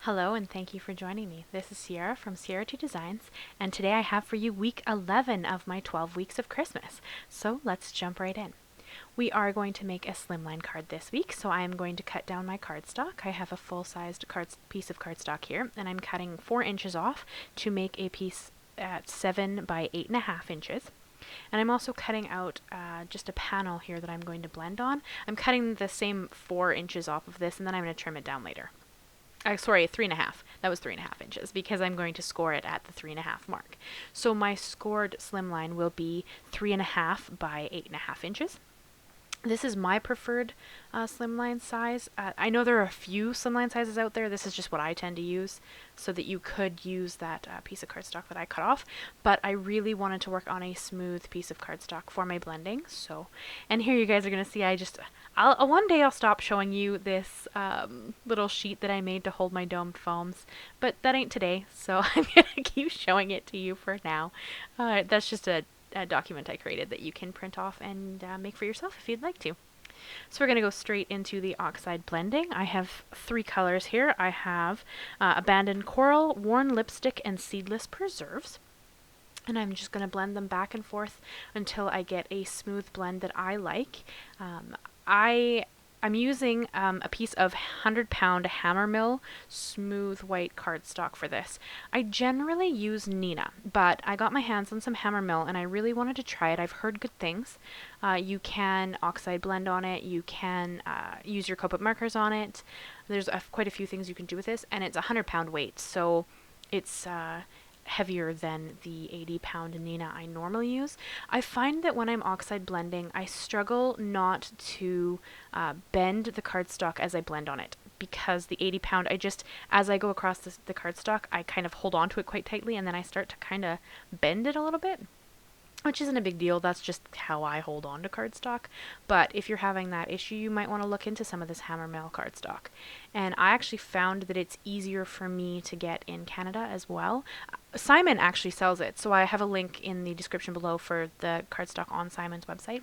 Hello and thank you for joining me. This is Ciara from Ciara Designs, and today I have for you week 11 of my 12 weeks of Christmas. So let's jump right in. We are going to make a slimline card this week, so I am going to cut down my cardstock. I have a full-sized piece of cardstock here, and I'm cutting 4 inches off to make a piece at 7 by 8.5 inches. And I'm also cutting out just a panel here that I'm going to blend on. I'm cutting the same 4 inches off of this, and then I'm going to trim it down later. Sorry, 3.5. That was 3.5 inches because I'm going to score it at the 3.5 mark. So my scored slimline will be 3.5 by 8.5 inches. This is my preferred slimline size. I know there are a few slimline sizes out there. This is just what I tend to use, so that you could use that piece of cardstock that I cut off. But I really wanted to work on a smooth piece of cardstock for my blending. So, and here you guys are going to see one day I'll stop showing you this little sheet that I made to hold my domed foams, but that ain't today, so I'm going to keep showing it to you for now. That's just a document I created that you can print off and make for yourself if you'd like to. So we're going to go straight into the Oxide Blending. I have 3 colors here. I have Abandoned Coral, Worn Lipstick, and Seedless Preserves. And I'm just going to blend them back and forth until I get a smooth blend that I like. I'm using a piece of 100-pound Hammermill smooth white cardstock for this. I generally use Neenah, but I got my hands on some Hammermill and I really wanted to try it. I've heard good things. You can oxide blend on it. You can use your Copic markers on it. There's quite a few things you can do with this, and it's 100-pound weight, so it's heavier than the 80-pound Neenah I normally use. I find that when I'm oxide blending, I struggle not to bend the cardstock as I blend on it, because the 80-pound, as I go across the cardstock, I kind of hold on to it quite tightly, and then I start to kind of bend it a little bit, which isn't a big deal. That's just how I hold on to cardstock. But if you're having that issue, you might want to look into some of this Hammermill cardstock. And I actually found that it's easier for me to get in Canada as well. Simon actually sells it, so I have a link in the description below for the cardstock on Simon's website.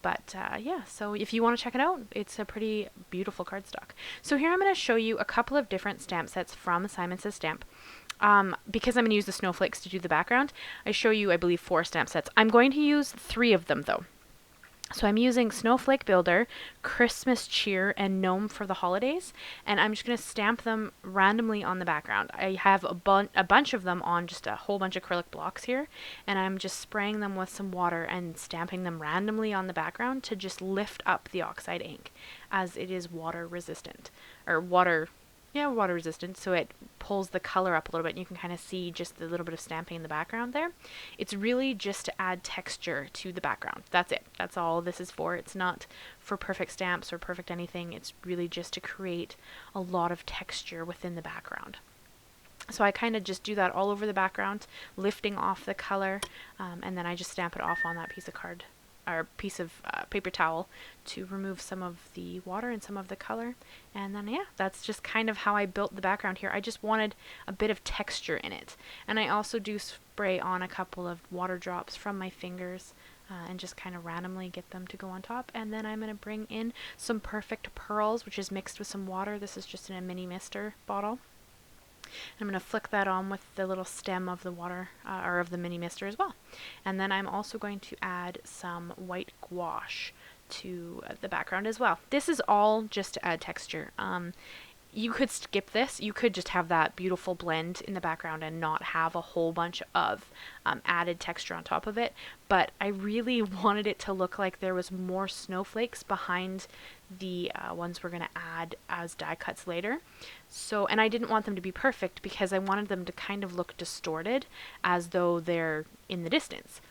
But yeah, so if you want to check it out, it's a pretty beautiful cardstock. So here I'm going to show you a couple of different stamp sets from Simon Says Stamp. Because I'm going to use the Snowflakes to do the background, I show you, I believe, 4 stamp sets. I'm going to use 3 of them, though. So I'm using Snowflake Builder, Christmas Cheer, and Gnome for the holidays, and I'm just going to stamp them randomly on the background. I have a bunch of them on just a whole bunch of acrylic blocks here, and I'm just spraying them with some water and stamping them randomly on the background to just lift up the oxide ink, as it is water resistant, or water resistant, so it pulls the color up a little bit, and you can kind of see just a little bit of stamping in the background there. It's really just to add texture to the background. That's it. That's all this is for. It's not for perfect stamps or perfect anything. It's really just to create a lot of texture within the background. So I kind of just do that all over the background, lifting off the color, and then I just stamp it off on that piece of card or piece of paper towel to remove some of the water and some of the color. And then yeah, that's just kind of how I built the background here. I just wanted a bit of texture in it. And I also do spray on a couple of water drops from my fingers and just kind of randomly get them to go on top. And then I'm going to bring in some Perfect Pearls, which is mixed with some water. This is just in a mini mister bottle. I'm going to flick that on with the little stem of the water, or of the mini mister as well. And then I'm also going to add some white gouache to the background as well. This is all just to add texture. You could skip this. You could just have that beautiful blend in the background and not have a whole bunch of added texture on top of it. But I really wanted it to look like there was more snowflakes behind the ones we're going to add as die cuts later. So, and I didn't want them to be perfect because I wanted them to kind of look distorted as though they're in the distance.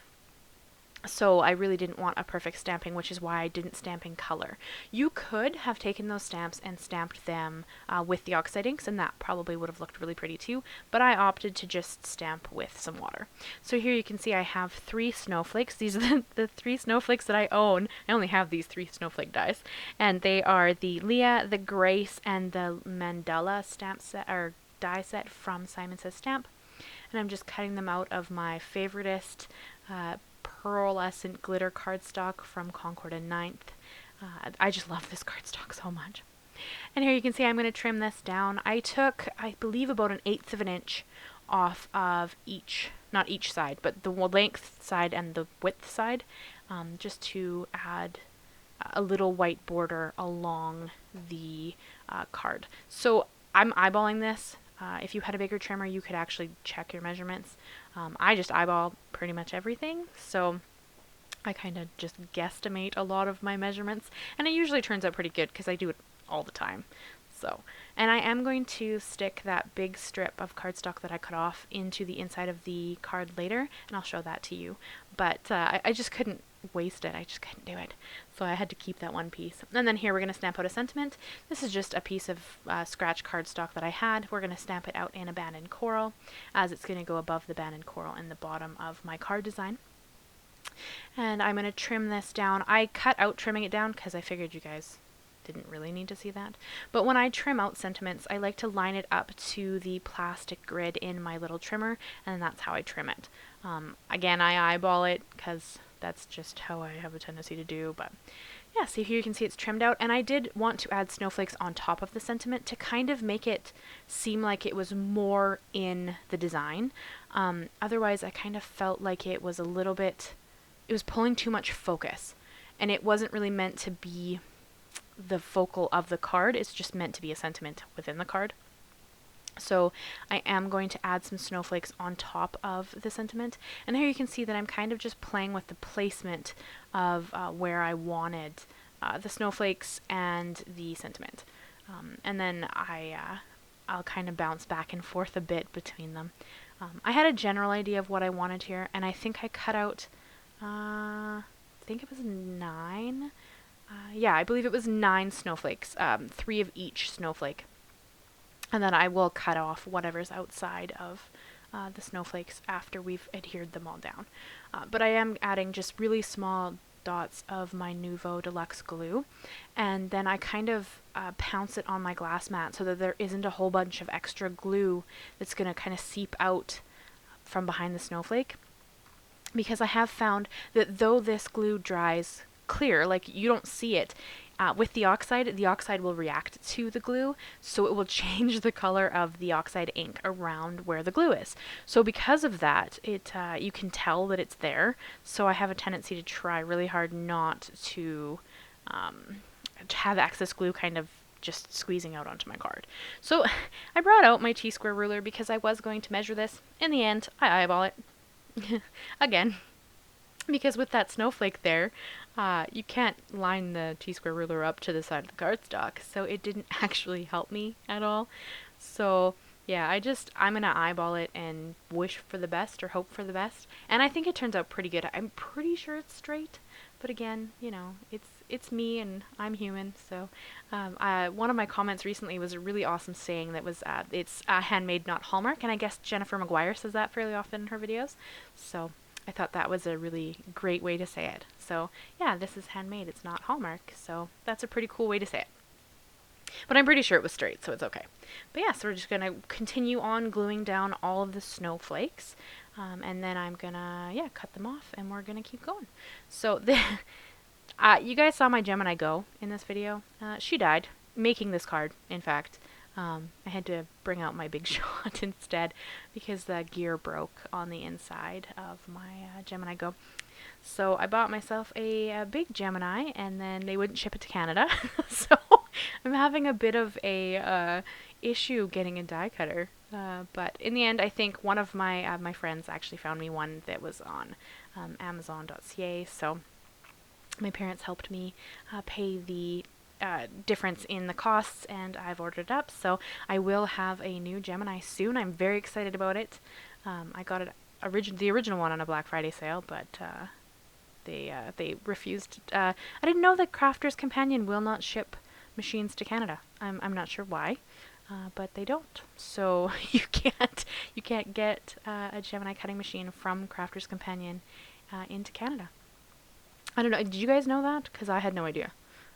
So I really didn't want a perfect stamping, which is why I didn't stamp in color. You could have taken those stamps and stamped them with the oxide inks, and that probably would have looked really pretty too, but I opted to just stamp with some water. So here you can see I have 3 snowflakes. These are the 3 snowflakes that I own. I only have these 3 snowflake dies, and they are the Leah, the Grace, and the Mandala stamp set, or die set from Simon Says Stamp. And I'm just cutting them out of my favoritist Pearlescent glitter cardstock from Concord and 9th. I just love this cardstock so much. And here you can see I'm going to trim this down. I took, I believe, about 1/8 of an inch off of each, not each side, but the length side and the width side, just to add a little white border along the card. So I'm eyeballing this. If you had a bigger trimmer, you could actually check your measurements. I just eyeball pretty much everything, so I kind of just guesstimate a lot of my measurements, and it usually turns out pretty good because I do it all the time. So, and I am going to stick that big strip of cardstock that I cut off into the inside of the card later, and I'll show that to you. But I just couldn't waste it. I just couldn't do it. So I had to keep that one piece. And then here we're going to stamp out a sentiment. This is just a piece of scratch cardstock that I had. We're going to stamp it out in abandoned coral, as it's going to go above the abandoned coral in the bottom of my card design. And I'm going to trim this down. I cut out trimming it down because I figured you guys didn't really need to see that. But when I trim out sentiments, I like to line it up to the plastic grid in my little trimmer, and that's how I trim it. Again, I eyeball it because that's just how I have a tendency to do. But yeah, see here you can see it's trimmed out, and I did want to add snowflakes on top of the sentiment to kind of make it seem like it was more in the design. Otherwise, I kind of felt like it was a little bit, it was pulling too much focus, and it wasn't really meant to be the focal of the card. It's just meant to be a sentiment within the card. So I am going to add some snowflakes on top of the sentiment, and here you can see that I'm kind of just playing with the placement of where I wanted the snowflakes and the sentiment, and then I'll kind of bounce back and forth a bit between them. I had a general idea of what I wanted here, and I think I cut out I think it was 9. Yeah, I believe it was 9 snowflakes, 3 of each snowflake. And then I will cut off whatever's outside of the snowflakes after we've adhered them all down. But I am adding just really small dots of my Nuvo Deluxe glue, and then I kind of pounce it on my glass mat so that there isn't a whole bunch of extra glue that's going to kind of seep out from behind the snowflake. Because I have found that though this glue dries clear, like you don't see it, with the oxide will react to the glue, so it will change the color of the oxide ink around where the glue is. So because of that, you can tell that it's there, so I have a tendency to try really hard not to have excess glue kind of just squeezing out onto my card. So I brought out my T-square ruler because I was going to measure this. In the end, I eyeball it. Again, because with that snowflake there, you can't line the T-square ruler up to the side of the cardstock, so it didn't actually help me at all. So yeah, I'm gonna eyeball it and wish for the best or hope for the best, and I think it turns out pretty good. I'm pretty sure it's straight, but again, you know, it's me and I'm human. So one of my comments recently was a really awesome saying that was it's handmade, not Hallmark, and I guess Jennifer McGuire says that fairly often in her videos, so I thought that was a really great way to say it. So yeah, this is handmade, it's not Hallmark, so that's a pretty cool way to say it. But I'm pretty sure it was straight, so it's okay. But yeah, so we're just going to continue on gluing down all of the snowflakes, and then I'm going to, yeah, cut them off, and we're going to keep going. So you guys saw my Gemini Go in this video. She died making this card, in fact. I had to bring out my Big Shot instead because the gear broke on the inside of my Gemini Go. So I bought myself a big Gemini, and then they wouldn't ship it to Canada. So I'm having a bit of a issue getting a die cutter. But in the end, I think one of my friends actually found me one that was on Amazon.ca. So my parents helped me pay the difference in the costs, and I've ordered it up, so I will have a new Gemini soon. I'm very excited about it. I got it the original one on a Black Friday sale, but they refused. I didn't know that Crafter's Companion will not ship machines to Canada. I'm not sure why, but they don't. So you can't get a Gemini cutting machine from Crafter's Companion into Canada. I don't know. Did you guys know that? Because I had no idea.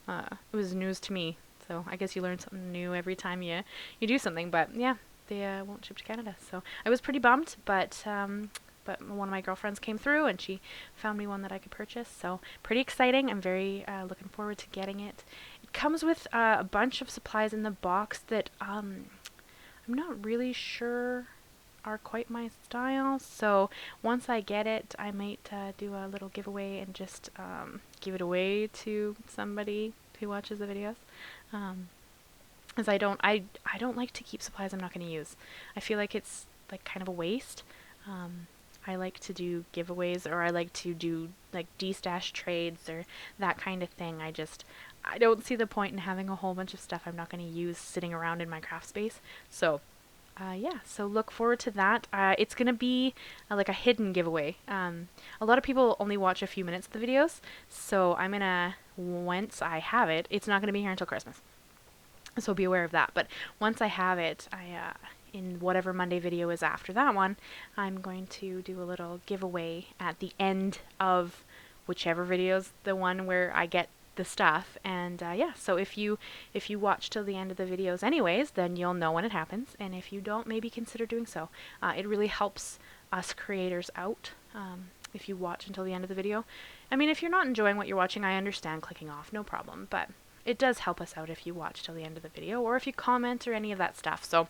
It was news to me, so I guess you learn something new every time you do something. But yeah, they won't ship to Canada, so I was pretty bummed. But one of my girlfriends came through, and she found me one that I could purchase. So pretty exciting. I'm very looking forward to getting it. it comes with a bunch of supplies in the box that I'm not really sure are quite my style, so once I get it, I might do a little giveaway and just give it away to somebody who watches the videos. As I don't like to keep supplies I'm not going to use. I feel like it's like kind of a waste. I like to do giveaways, or I like to do like de-stash trades or that kind of thing. I don't see the point in having a whole bunch of stuff I'm not going to use sitting around in my craft space. So yeah, so look forward to that. It's going to be like a hidden giveaway. A lot of people only watch a few minutes of the videos, so I'm going to, once I have it, it's not going to be here until Christmas. So be aware of that. But once I have it, in whatever Monday video is after that one, I'm going to do a little giveaway at the end of whichever video's the one where I get the stuff. And yeah, so if you watch till the end of the videos anyways, then you'll know when it happens. And if you don't, maybe consider doing so. It really helps us creators out if you watch until the end of the video. I mean, if you're not enjoying what you're watching, I understand clicking off, no problem. But it does help us out if you watch till the end of the video, or if you comment or any of that stuff. So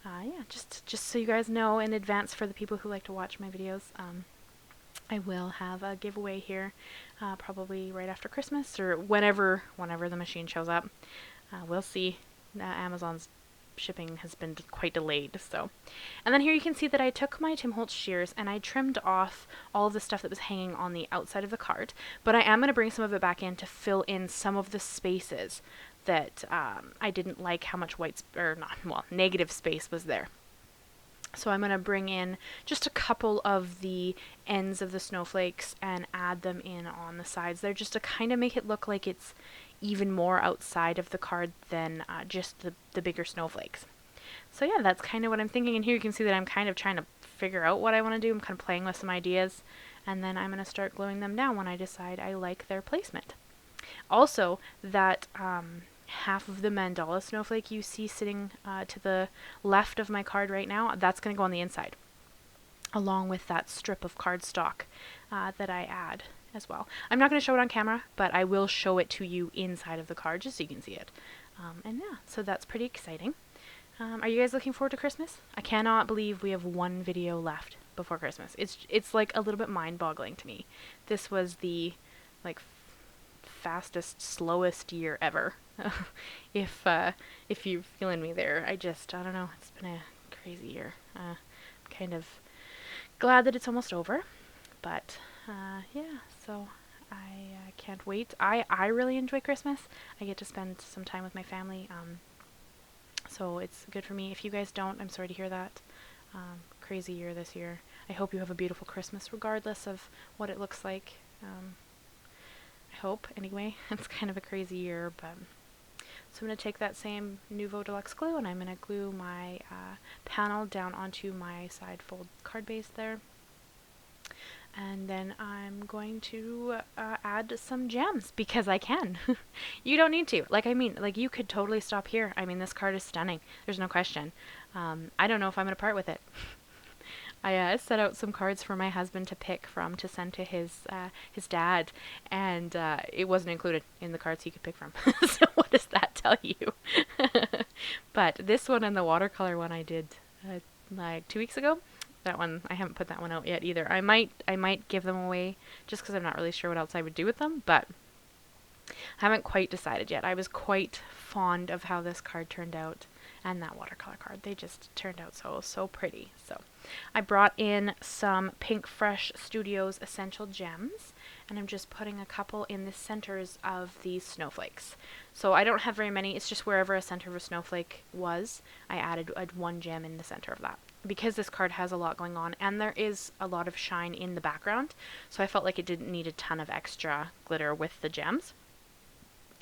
yeah, just so you guys know in advance, for the people who like to watch my videos, I will have a giveaway here probably right after Christmas, or whenever the machine shows up. We'll see. Amazon's shipping has been quite delayed. So, and then here you can see that I took my Tim Holtz shears and I trimmed off all of the stuff that was hanging on the outside of the card, but I am going to bring some of it back in to fill in some of the spaces that I didn't like how much negative space was there. So I'm going to bring in just a couple of the ends of the snowflakes and add them in on the sides there, just to kind of make it look like it's even more outside of the card than just the bigger snowflakes. So yeah, that's kind of what I'm thinking. And here you can see that I'm kind of trying to figure out what I want to do. I'm kind of playing with some ideas, and then I'm going to start gluing them down when I decide I like their placement. Also, that half of the mandala snowflake you see sitting to the left of my card right now, that's going to go on the inside, along with that strip of cardstock that I add as well. I'm not going to show it on camera, but I will show it to you inside of the card just so you can see it. And yeah, so that's pretty exciting. Are you guys looking forward to Christmas? I cannot believe we have one video left before Christmas. It's like a little bit mind-boggling to me. This was the like fastest, slowest year ever. If you're feeling me there, I don't know. It's been a crazy year. Kind of glad that it's almost over, but yeah. So I can't wait. I really enjoy Christmas. I get to spend some time with my family. So it's good for me. If you guys don't, I'm sorry to hear that. Crazy year this year. I hope you have a beautiful Christmas, regardless of what it looks like. I hope, anyway. It's kind of a crazy year, but so I'm going to take that same Nuvo Deluxe glue and I'm going to glue my panel down onto my side fold card base there. And then I'm going to add some gems because I can. You don't need to. Like you could totally stop here. I mean, this card is stunning. There's no question. I don't know if I'm going to part with it. I set out some cards for my husband to pick from to send to his dad, and it wasn't included in the cards he could pick from. So what does that tell you? But this one and the watercolor one I did like 2 weeks ago. That one, I haven't put that one out yet either. I might give them away just because I'm not really sure what else I would do with them, but I haven't quite decided yet. I was quite fond of how this card turned out and that watercolor card. They just turned out so pretty. So I brought in some Pink Fresh Studios Essential Gems, and I'm just putting a couple in the centers of these snowflakes. So I don't have very many. It's just wherever a center of a snowflake was, I added one gem in the center of that. Because this card has a lot going on, and there is a lot of shine in the background, so I felt like it didn't need a ton of extra glitter with the gems.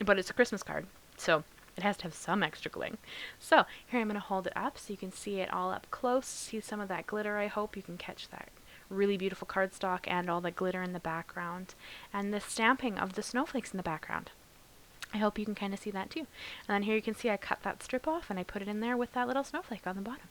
But it's a Christmas card, so it has to have some extra gling. So here I'm going to hold it up so you can see it all up close. See some of that glitter, I hope. You can catch that really beautiful cardstock and all the glitter in the background. And the stamping of the snowflakes in the background. I hope you can kind of see that too. And then here you can see I cut that strip off and I put it in there with that little snowflake on the bottom.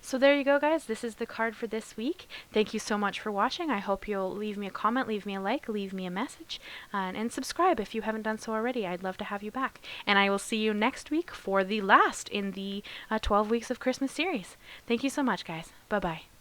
So there you go, guys. This is the card for this week. Thank you so much for watching. I hope you'll leave me a comment, leave me a like, leave me a message, and subscribe if you haven't done so already. I'd love to have you back. And I will see you next week for the last in the 12 Weeks of Christmas series. Thank you so much, guys. Bye-bye.